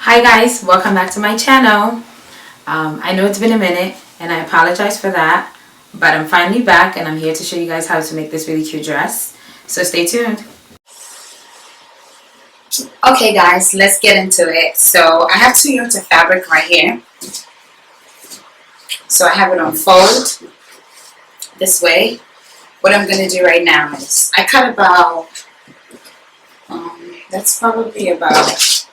Hi guys, welcome back to my channel. I know it's been a minute and I apologize for that, but I'm finally back and I'm here to show you guys how to make this really cute dress. So stay tuned. Okay guys, let's get into it. So I have 2 yards of fabric right here. So I have it on fold this way. What I'm going to do right now is I cut about, that's probably about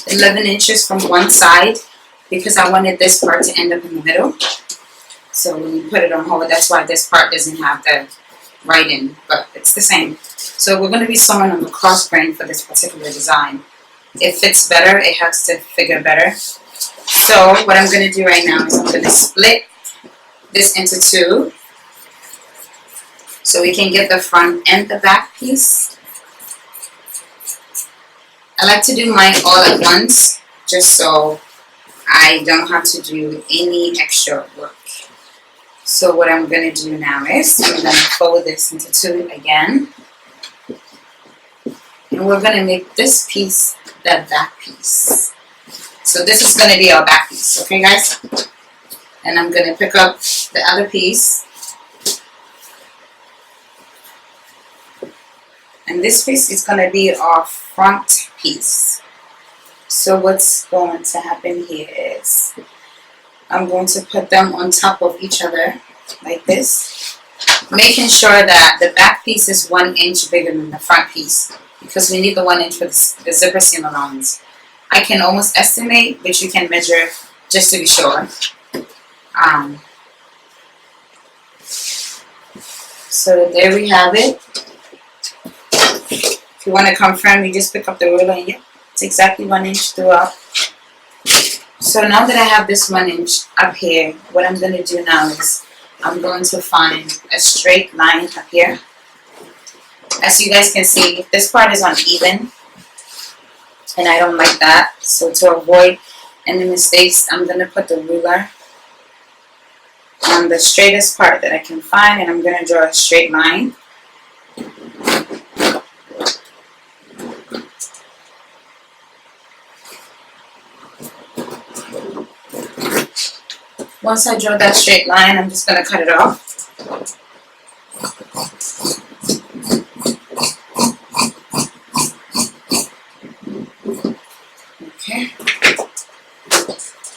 11 inches from one side because I wanted this part to end up in the middle. So when you put it on hold, that's why this part doesn't have the writing, but it's the same. So we're going to be sewing on the cross grain for this particular design. It fits better, it has to figure better. So what I'm going to do right now is I'm going to split this into two so we can get the front and the back piece. I like to do mine all at once just so I don't have to do any extra work. So what I'm going to do now is I'm going to fold this into two again. And we're going to make this piece the back piece. So this is going to be our back piece, okay guys? And I'm going to pick up the other piece. And this piece is going to be our front piece. So what's going to happen here is I'm going to put them on top of each other like this, making sure that the back piece is 1 inch bigger than the front piece because we need the 1 inch for the zipper seam allowance. I can almost estimate, but you can measure just to be sure. So there we have it. If you want to confirm, you just pick up the ruler and it's exactly 1 inch throughout. So now that I have this 1 inch up here, what I'm going to do now is I'm going to find a straight line up here. As you guys can see, this part is uneven and I don't like that. So to avoid any mistakes, I'm going to put the ruler on the straightest part that I can find and I'm going to draw a straight line. Once I draw that straight line, I'm just going to cut it off. Okay.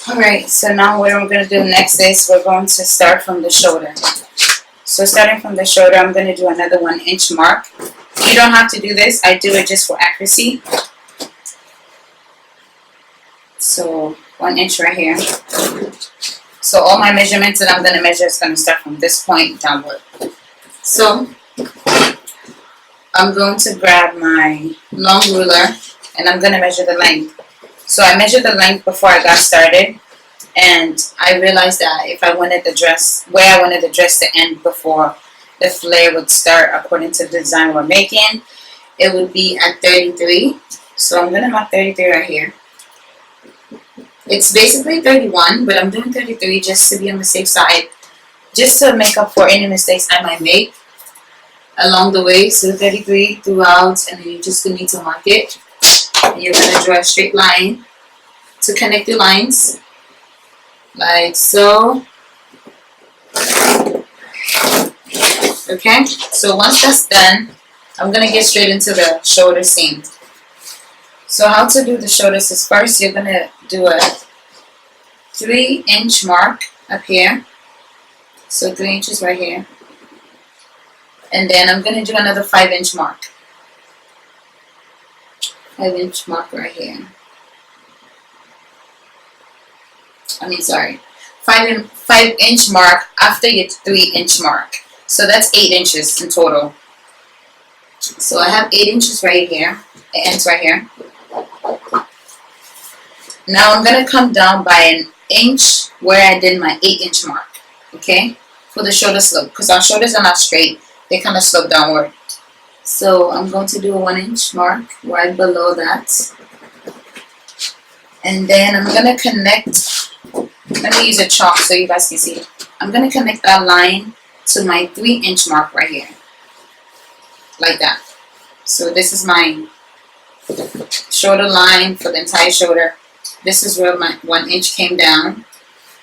Alright, so now what I'm going to do next is we're going to start from the shoulder. So starting from the shoulder, I'm going to do another 1 inch mark. You don't have to do this. I do it just for accuracy. So 1 inch right here. So all my measurements that I'm going to measure is going to start from this point downward. So I'm going to grab my long ruler and I'm going to measure the length. So I measured the length before I got started and I realized that if I wanted the dress, where I wanted the dress to end before the flare would start according to the design we're making, it would be at 33. So I'm going to mark 33 right here. It's basically 31, but I'm doing 33 just to be on the safe side, just to make up for any mistakes I might make along the way. So 33 throughout, and then you're just going to need to mark it. And you're going to draw a straight line to connect the lines, like so. Okay, so once that's done, I'm going to get straight into the shoulder seam. So how to do the shoulders is first you're going to do a 3 inch mark up here. So 3 inches right here. And then I'm going to do another 5 inch mark. 5 inch mark right here. 5 inch mark after your 3 inch mark. So that's 8 inches in total. So I have 8 inches right here. It ends right here. Now I'm going to come down by 1 inch where I did my 8 inch mark, okay, for the shoulder slope, because our shoulders are not straight, they kind of slope downward. So I'm going to do a 1 inch mark right below that. And then I'm going to connect, let me use a chalk so you guys can see. I'm going to connect that line to my 3 inch mark right here, like that. So this is my shoulder line for the entire shoulder. This is where my 1 inch came down.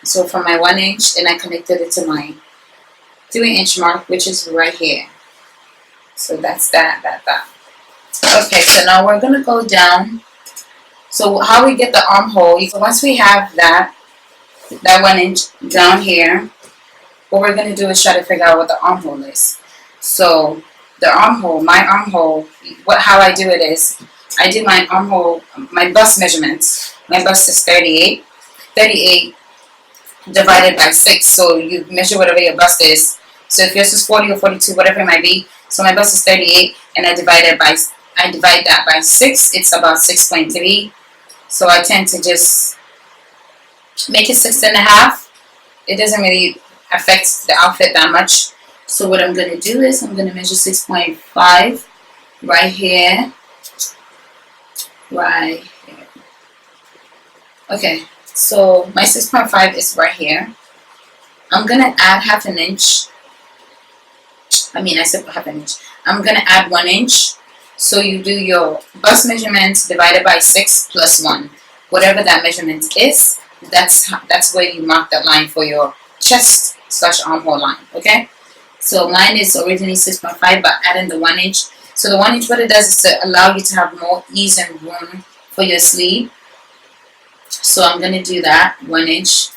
So from my 1 inch, and I connected it to my 3 inch mark, which is right here. So that's that. Okay, so now we're gonna go down. So how we get the armhole? So once we have that 1 inch down here, what we're gonna do is try to figure out what the armhole is. So the armhole, my armhole, how I do it is, I do my armhole, my bust measurements. My bust is 38. 38 divided by 6. So you measure whatever your bust is. So if yours is 40 or 42, whatever it might be. So my bust is 38, and I divide that by 6. It's about 6.3. So I tend to just make it 6.5. It doesn't really affect the outfit that much. So what I'm gonna do is I'm gonna measure 6.5 right here. Right here. Okay, so my 6.5 is right here. I'm gonna add half an inch. I said half an inch. I'm gonna add 1 inch. So you do your bust measurements divided by 6 plus 1. Whatever that measurement is, that's where you mark that line for your chest / armhole line. Okay. So mine is originally 6.5, but adding the 1 inch. So the 1 inch, what it does is to allow you to have more ease and room for your sleeve. So I'm going to do that, 1 inch.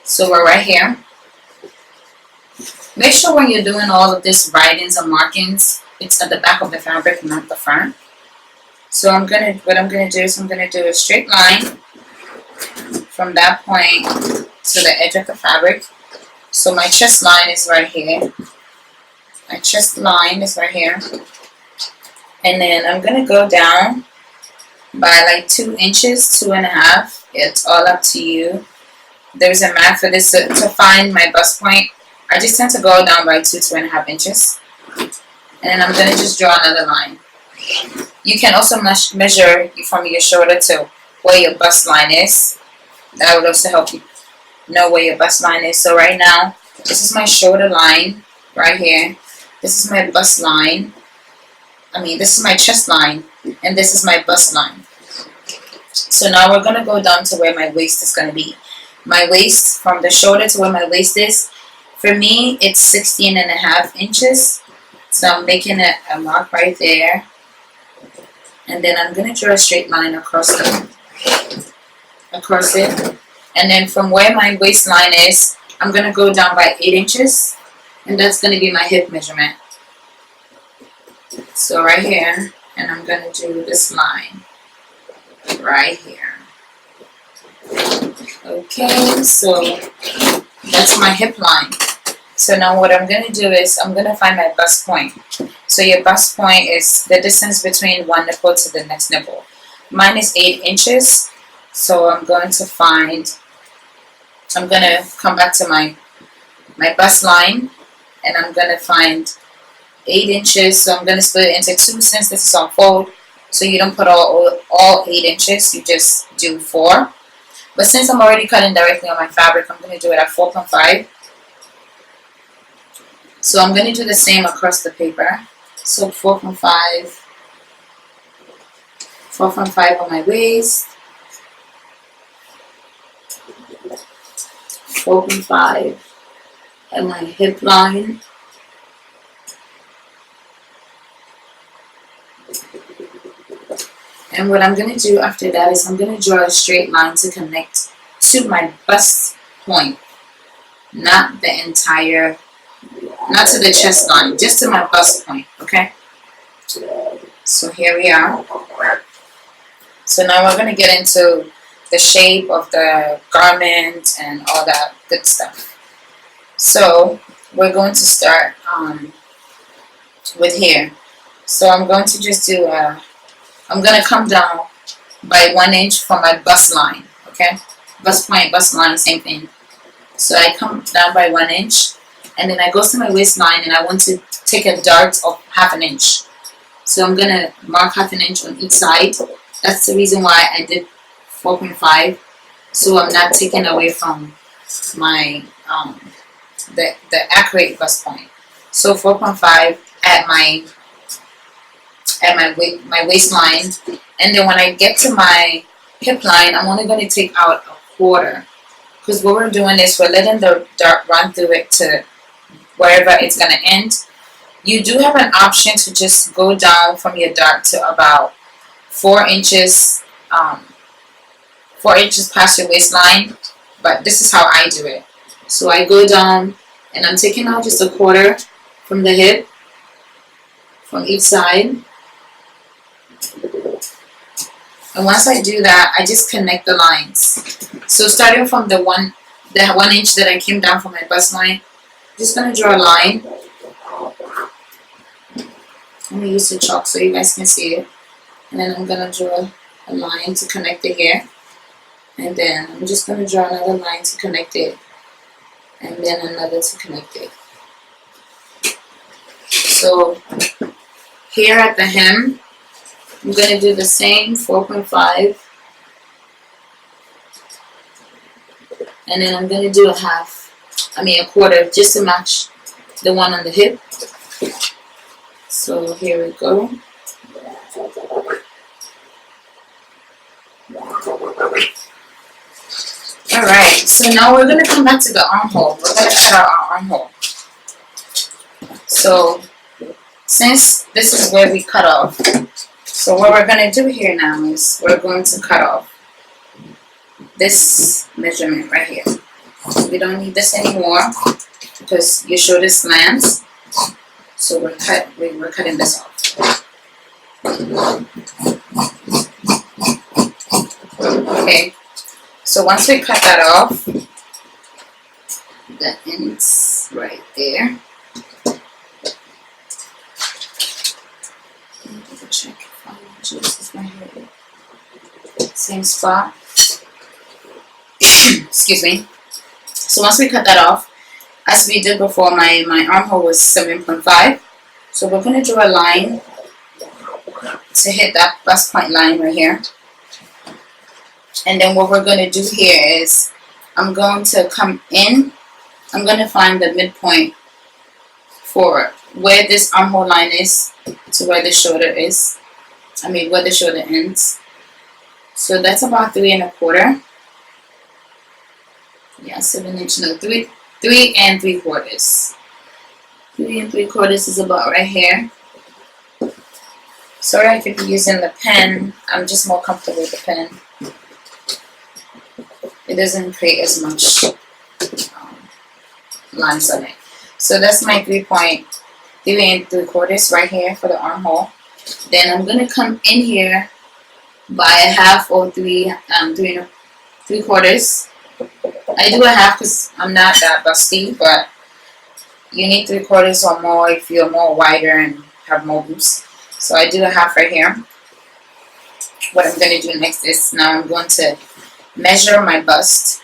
So we're right here. Make sure when you're doing all of this writings and markings, it's at the back of the fabric, not the front. So what I'm going to do is I'm going to do a straight line from that point to the edge of the fabric. So my chest line is right here. My chest line is right here. And then I'm going to go down by like 2 inches, 2.5. It's all up to you. There's a math for this to find my bust point. I just tend to go down by 2.5 inches. And then I'm going to just draw another line. You can also measure from your shoulder to where your bust line is. That would also help you know where your bust line is. So right now, this is my shoulder line right here. This is my bust line. This is my chest line, and this is my bust line. So now we're gonna go down to where my waist is gonna be. My waist, from the shoulder to where my waist is, for me, it's 16.5 inches. So I'm making a mark right there, and then I'm gonna draw a straight line across it. And then from where my waistline is, I'm going to go down by 8 inches. And that's going to be my hip measurement. So right here. And I'm going to do this line right here. Okay, so that's my hip line. So now what I'm going to do is I'm going to find my bust point. So your bust point is the distance between one nipple to the next nipple. Mine is 8 inches. So I'm going to come back to my bust line, and I'm going to find 8 inches. So I'm going to split it into 2 since this is on fold. So you don't put all 8 inches, you just do 4. But since I'm already cutting directly on my fabric, I'm going to do it at 4.5. So I'm going to do the same across the paper. So 4.5 on my waist. 4.5 at my hip line. And what I'm going to do after that is I'm going to draw a straight line to connect to my bust point. Not to the chest line, just to my bust point, okay? So here we are. So now we're going to get into the shape of the garment and all that good stuff. So we're going to start with here. So I'm going to just do I'm going to come down by 1 inch from my bust line, okay? Bust point, bust line, same thing. So I come down by 1 inch, and then I go to my waistline, and I want to take a dart of half an inch. So I'm going to mark half an inch on each side. That's the reason why I did 4.5. So I'm not taking away from my the accurate bust point. So 4.5 at my at my waistline, and then when I get to my hip line, I'm only going to take out a quarter, because what we're doing is we're letting the dart run through it to wherever it's going to end. You do have an option to just go down from your dart to about 4 inches, 4 inches past your waistline, but this is how I do it. So I go down and I'm taking out just a quarter from the hip, from each side. And once I do that, I just connect the lines. So starting from the 1 inch that I came down from my bust line, I'm just going to draw a line. I'm going to use the chalk so you guys can see it. And then I'm going to draw a line to connect it here. And then I'm just going to draw another line to connect it. And then another to connect it. So here at the hem, I'm going to do the same 4.5. And then I'm going to do a quarter, just to match the one on the hip. So here we go. Alright, so now we're going to come back to the armhole. We're going to cut out our armhole. So since this is where we cut off, so what we're going to do here now is we're going to cut off this measurement right here. So we don't need this anymore because your shoulder slants. So we're cutting this off. Okay. So once we cut that off, that ends right there. Check if I this is right here. Same spot. Excuse me. So once we cut that off, as we did before, my armhole was 7.5. So we're going to draw a line to hit that bust point line right here. And then what we're going to do here is I'm going to come in. I'm going to find the midpoint for where this armhole line is to where the shoulder is. Where the shoulder ends. So that's about 3 1/4. Yeah, 7 inch. No, 3 3/4. 3 3/4 is about right here. Sorry, I could be using the pen. I'm just more comfortable with the pen. It doesn't create as much lines on it. So that's my 3 3/4 right here for the armhole. Then I'm gonna come in here by a half or 3 3/4. I do a half because I'm not that busty, but you need 3/4 or more if you're more wider and have more boobs. So I do a half right here. What I'm gonna do next is now I'm going to measure my bust.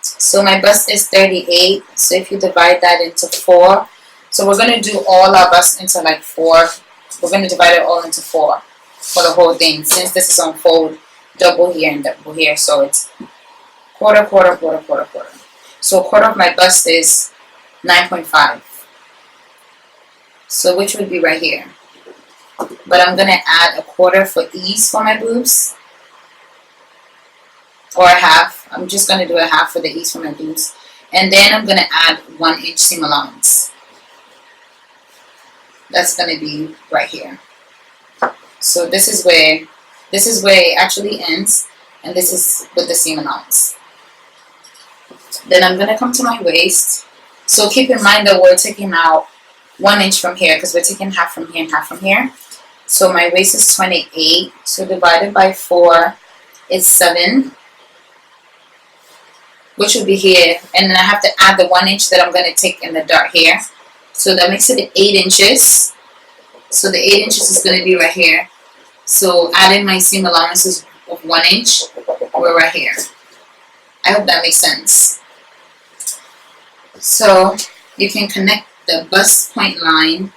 So my bust is 38. So if you divide that into 4, so we're going to do all our bust into like 4. We're going to divide it all into 4 for the whole thing, since this is on fold, double here and double here. So it's quarter, quarter, quarter, quarter, quarter. So a quarter of my bust is 9.5. So which would be right here. But I'm going to add a quarter for ease for my boobs. Or a half. I'm just going to do a half for the ease for my boobs. And then I'm going to add 1 inch seam allowance. That's going to be right here. So this is where it actually ends. And this is with the seam allowance. Then I'm going to come to my waist. So keep in mind that we're taking out 1 inch from here, because we're taking half from here and half from here. So my waist is 28. So divided by 4 is 7. Which will be here, and then I have to add the 1 inch that I'm going to take in the dart here. So that makes it 8 inches. So the 8 inches is going to be right here. So adding my seam allowances of 1 inch, we're right here. I hope that makes sense. So you can connect the bust point line.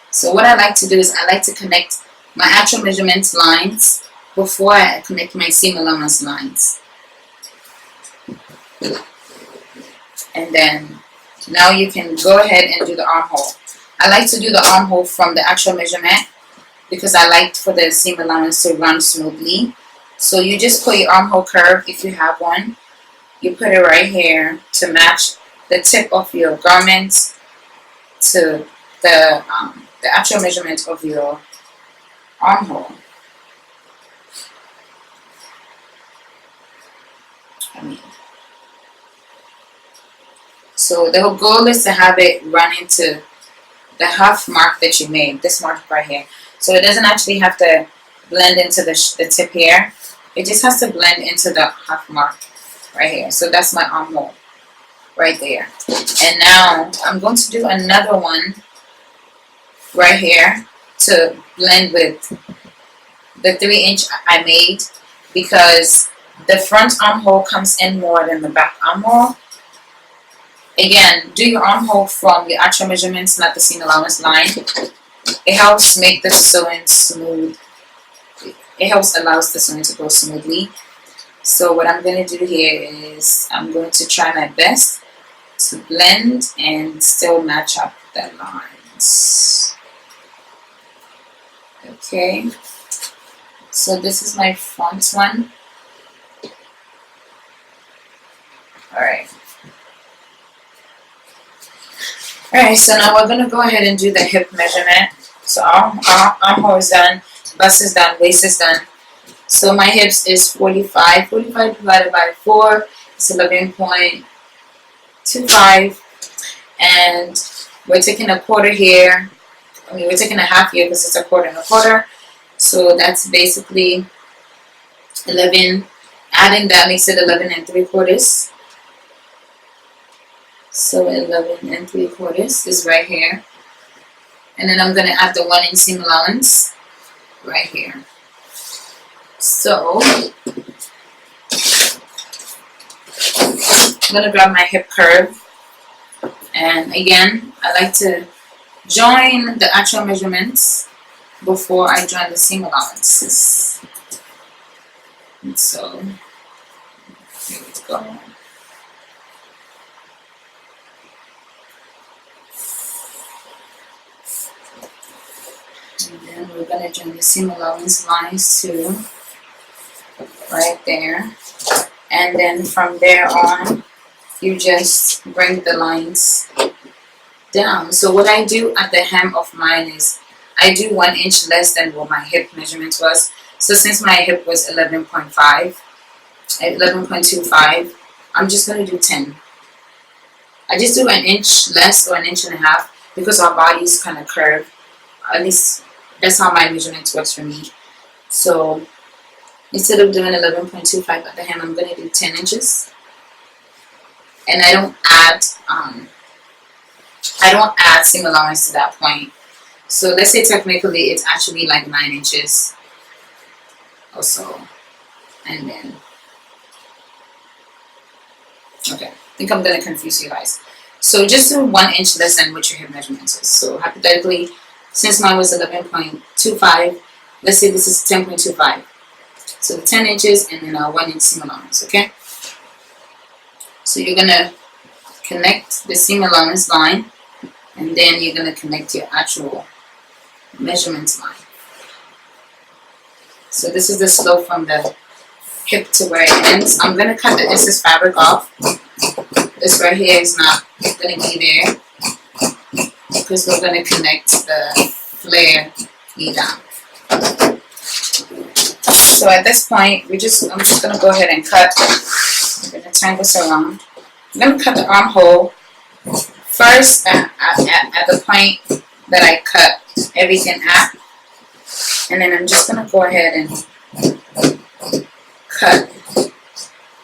So what I like to do is I like to connect my actual measurements lines before I connect my seam allowance lines. And then now you can go ahead and do the armhole. I like to do the armhole from the actual measurement because I like for the seam allowance to run smoothly. So you just put your armhole curve, if you have one, you put it right here to match the tip of your garment to the actual measurement of your armhole. So the whole goal is to have it run into the half mark that you made, this mark right here. So it doesn't actually have to blend into the tip here. It just has to blend into the half mark right here. So that's my armhole right there. And now I'm going to do another one right here to blend with the 3-inch I made, because the front armhole comes in more than the back armhole. Again, do your armhole from your actual measurements, not the seam allowance line. It helps make the sewing smooth. It helps allows the sewing to go smoothly. So what I'm going to do here is I'm going to try my best to blend and still match up the lines. Okay, so this is my front one. Alright, so now we're going to go ahead and do the hip measurement. So armhole is done, bust is done, waist is done. So my hips is 45. 45 divided by 4 is 11.25. And we're taking a quarter here. We're taking a half here because it's a quarter and a quarter. So that's basically 11. Adding that makes it 11 3/4. So 11 3/4 is right here. And then I'm going to add the 1-inch seam allowance right here. So I'm going to grab my hip curve. And again, I like to join the actual measurements before I join the seam allowances. And so here we go. And then we're going to join the seam allowance lines too, right there. And then from there on, you just bring the lines down. So what I do at the hem of mine is I do 1 inch less than what my hip measurement was. So since my hip was 11.25, I'm just going to do 10. I just do 1 inch less or 1.5 inches because our body is kind of curved. At least that's how my measurement works for me. So instead of doing 11.25 at the hem, I'm going to do 10 inches. And I don't add seam allowance to that point. So let's say technically it's actually like 9 inches or so. And then, okay, I think I'm going to confuse you guys. So just do 1 inch less than what your hip measurement is. So hypothetically, since mine was 11.25, let's say this is 10.25. So 10 inches and then 1 inch seam allowance, okay? So you're going to connect the seam allowance line, and then you're going to connect your actual measurement line. So this is the slope from the hip to where it ends. I'm going to cut the excess fabric off. This right here is not going to be there because we're going to connect the flare knee down. So at this point, I'm just going to go ahead and cut. I'm going to turn this around. I'm going to cut the armhole first at the point that I cut everything at. And then I'm just going to go ahead and cut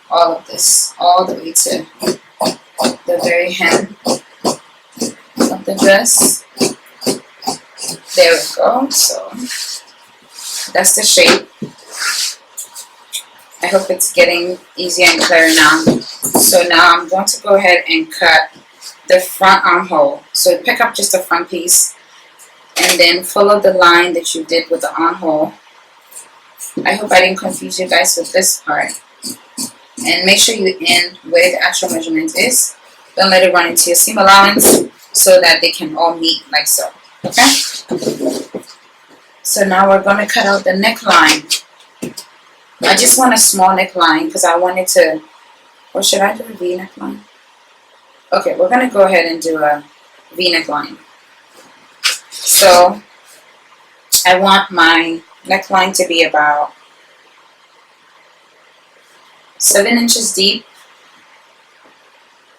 all of this all the way to the very hem of the dress. There we go. So that's the shape. I hope it's getting easier and clearer now. So now I'm going to go ahead and cut the front armhole. So pick up just the front piece and then follow the line that you did with the armhole. I hope I didn't confuse you guys with this part. And make sure you end where the actual measurement is. Don't let it run into your seam allowance so that they can all meet like so. Okay? So So now we're going to cut out the neckline. I just want a small neckline because I wanted to, or should I do a V neckline? Okay, we're going to go ahead and do a V neckline. So I want my neckline to be about 7 inches deep.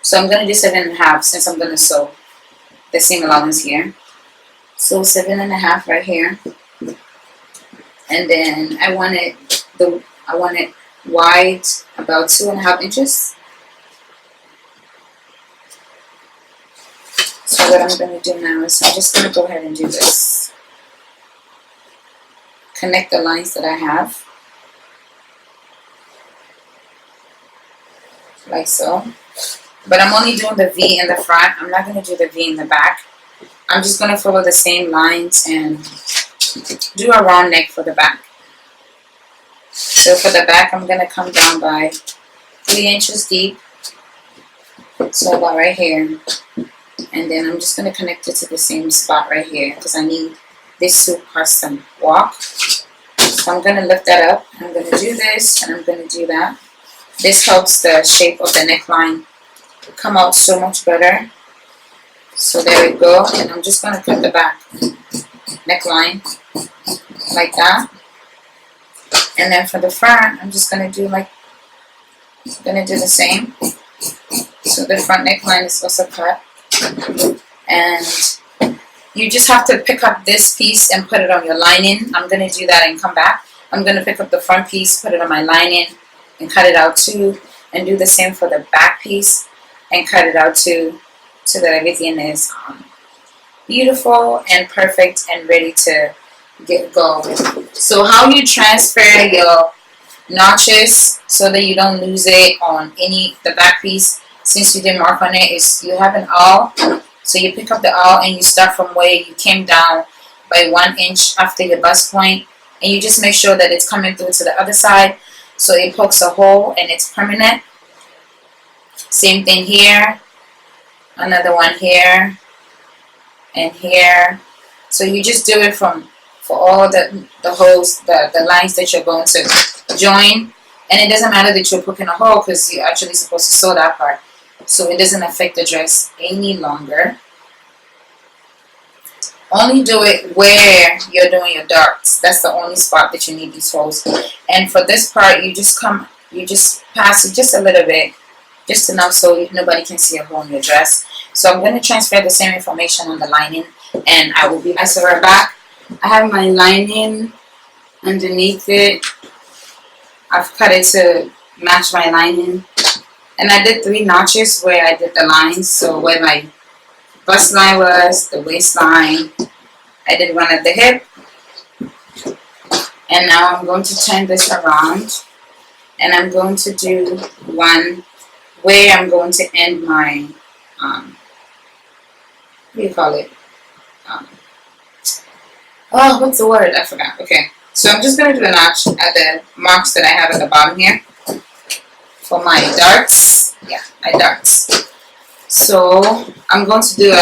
So I'm going to do 7.5 since I'm going to sew the seam allowance here. So 7.5 right here. And then I want it wide about 2.5 inches. So what I'm going to do now is I'm just going to go ahead and do this. Connect the lines that I have. Like so. But I'm only doing the V in the front. I'm not going to do the V in the back. I'm just going to follow the same lines and do a round neck for the back. So for the back, I'm going to come down by 3 inches deep. So about right here. And then I'm just going to connect it to the same spot right here because I need this 2 parts to walk. So I'm going to lift that up. I'm going to do this and I'm going to do that. This helps the shape of the neckline come out so much better. So there we go. And I'm just going to cut the back neckline like that. And then for the front, I'm just going to do the same. So the front neckline is also cut. And you just have to pick up this piece and put it on your lining. I'm going to do that and come back. I'm going to pick up the front piece, put it on my lining, and cut it out too. And do the same for the back piece and cut it out too, so that everything is beautiful and perfect and ready to go. So how you transfer your notches so that you don't lose it on the back piece, since you didn't mark on it, is you have an awl. So you pick up the awl and you start from where you came down by 1 inch after your bust point, and you just make sure that it's coming through to the other side so it pokes a hole and it's permanent. Same thing here, another one here and here. So you just do it for all the holes, the lines that you're going to join. And it doesn't matter that you're poking a hole because you're actually supposed to sew that part. So it doesn't affect the dress any longer. Only do it where you're doing your darts. That's the only spot that you need these holes. And for this part, you just pass it just a little bit, just enough so nobody can see a hole in your dress. So I'm going to transfer the same information on the lining, and I will be back. So we're back. I have my lining underneath it. I've cut it to match my lining. And I did 3 notches where I did the lines. So where my bust line was, the waistline, I did one at the hip. And now I'm going to turn this around. And I'm going to do one where I'm going to end my, what do you call it? What's the word? I forgot. Okay. So I'm just going to do a notch at the marks that I have at the bottom here for my darts. Yeah, my darts. So I'm going to do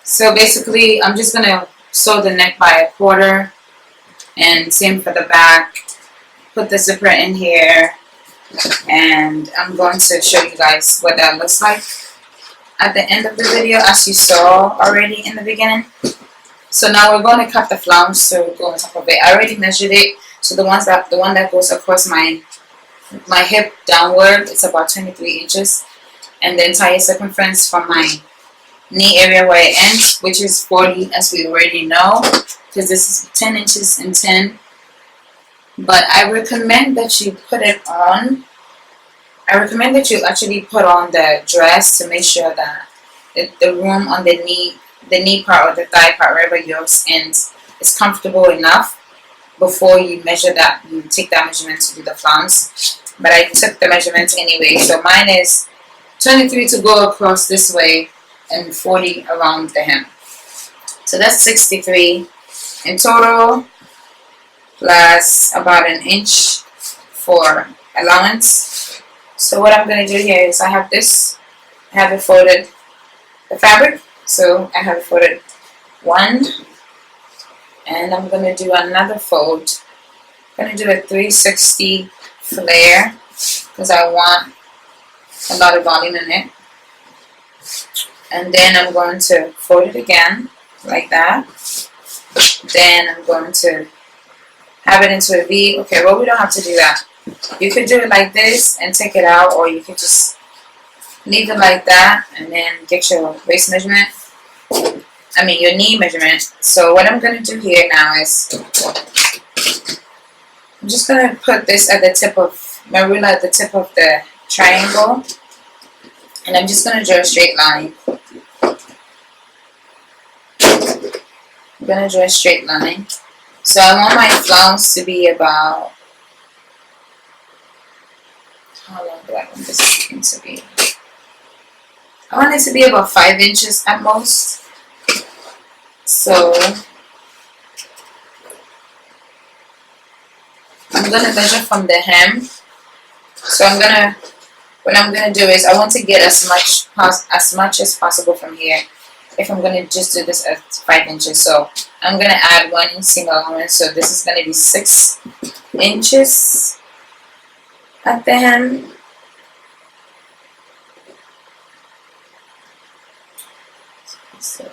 so basically I'm just going to sew the neck by 1/4, and same for the back. Put the zipper in here, and I'm going to show you guys what that looks like at the end of the video, as you saw already in the beginning. So now we're going to cut the flounce, so we'll go on top of it. I already measured it, so the one that goes across my hip downward, it's about 23 inches, and the entire circumference from my knee area where it ends, which is 40, as we already know, because this is 10 inches and 10. But I recommend that you put it on. I recommend that you actually put on the dress to make sure that the room on the knee part or the thigh part, wherever yours ends, is comfortable enough before you measure that. You take that measurement to do the flounce. But I took the measurements anyway. So mine is 23 to go across this way and 40 around the hem. So that's 63 in total, plus about 1 inch for allowance. So what I'm going to do here is I have it folded the fabric. So I have folded one, and I'm going to do another fold. I'm going to do a 360 flare because I want a lot of volume in it. And then I'm going to fold it again like that. Then I'm going to have it into a V. Okay, well, we don't have to do that. You could do it like this and take it out, or you could just leave it like that and then get your waist measurement. I mean your knee measurement. So what I'm going to do here now is I'm just going to put this at the tip of my ruler, at the tip of the triangle, and I'm just going to draw a straight line. I'm going to draw a straight line. So I want my flounce to be about, how long do I want this thing to be? I want it to be about 5 inches at most. So I'm going to measure from the hem. So what I'm going to do is I want to get as much as possible from here. If I'm going to just do this at 5 inches, so I'm going to add 1 inseam allowance. So this is going to be 6 inches at the hem. So,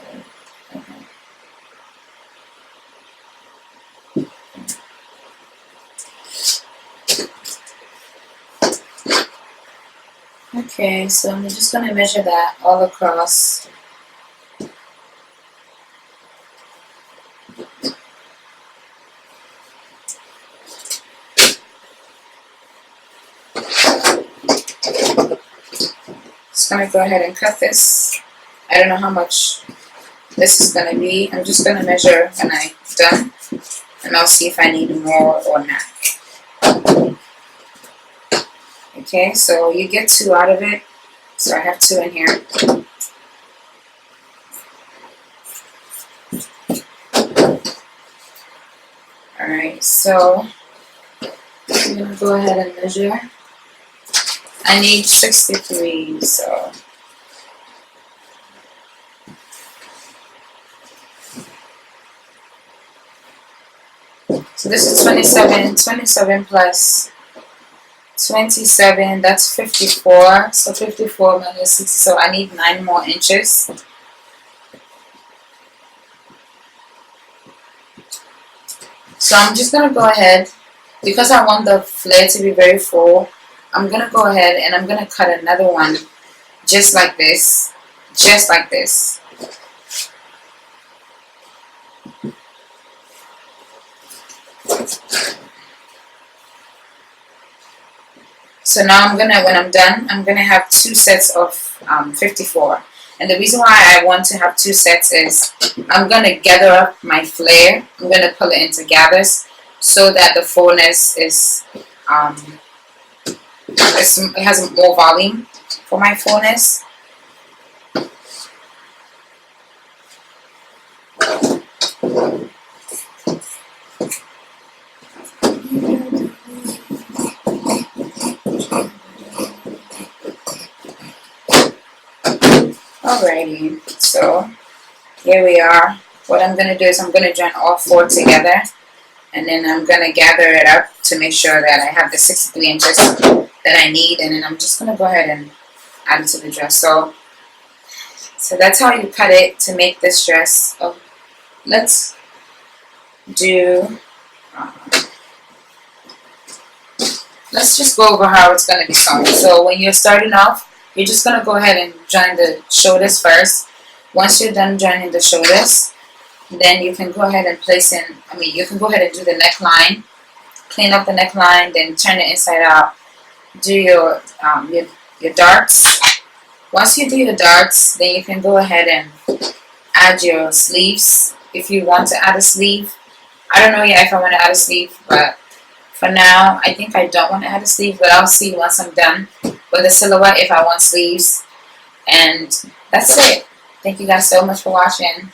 okay, so I'm just going to measure that all across. Just going to go ahead and cut this. I don't know how much this is going to be. I'm just going to measure when I'm done, and I'll see if I need more or not. Okay, so you get 2 out of it. So I have 2 in here. Alright, so I'm going to go ahead and measure. I need 63, so this is 27 plus 27, that's 54. So 54 minus 60, so I need 9 more inches. So I'm just going to go ahead, because I want the flare to be very full, I'm going to go ahead and I'm going to cut another one just like this. Just like this. So now when I'm done, I'm going to have 2 sets of 54. And the reason why I want to have 2 sets is I'm going to gather up my flare. I'm going to pull it into gathers so that the fullness is, it has more volume for my fullness. Alrighty, so here we are. What I'm going to do is I'm going to join all 4 together, and then I'm going to gather it up to make sure that I have the 63 inches that I need, and then I'm just going to go ahead and add it to the dress. So that's how you cut it to make this dress. Oh, let's do, let's just go over how it's going to be sewn. So when you're starting off, you're just going to go ahead and join the shoulders first. Once you're done joining the shoulders, then you can go ahead and place in, you can go ahead and do the neckline. Clean up the neckline, then turn it inside out. Do your darts. Once you do your darts, then you can go ahead and add your sleeves. If you want to add a sleeve. I don't know yet if I want to add a sleeve, but for now, I think I don't want to add a sleeve, but I'll see once I'm done with the silhouette if I want sleeves. And that's it. Thank you guys so much for watching.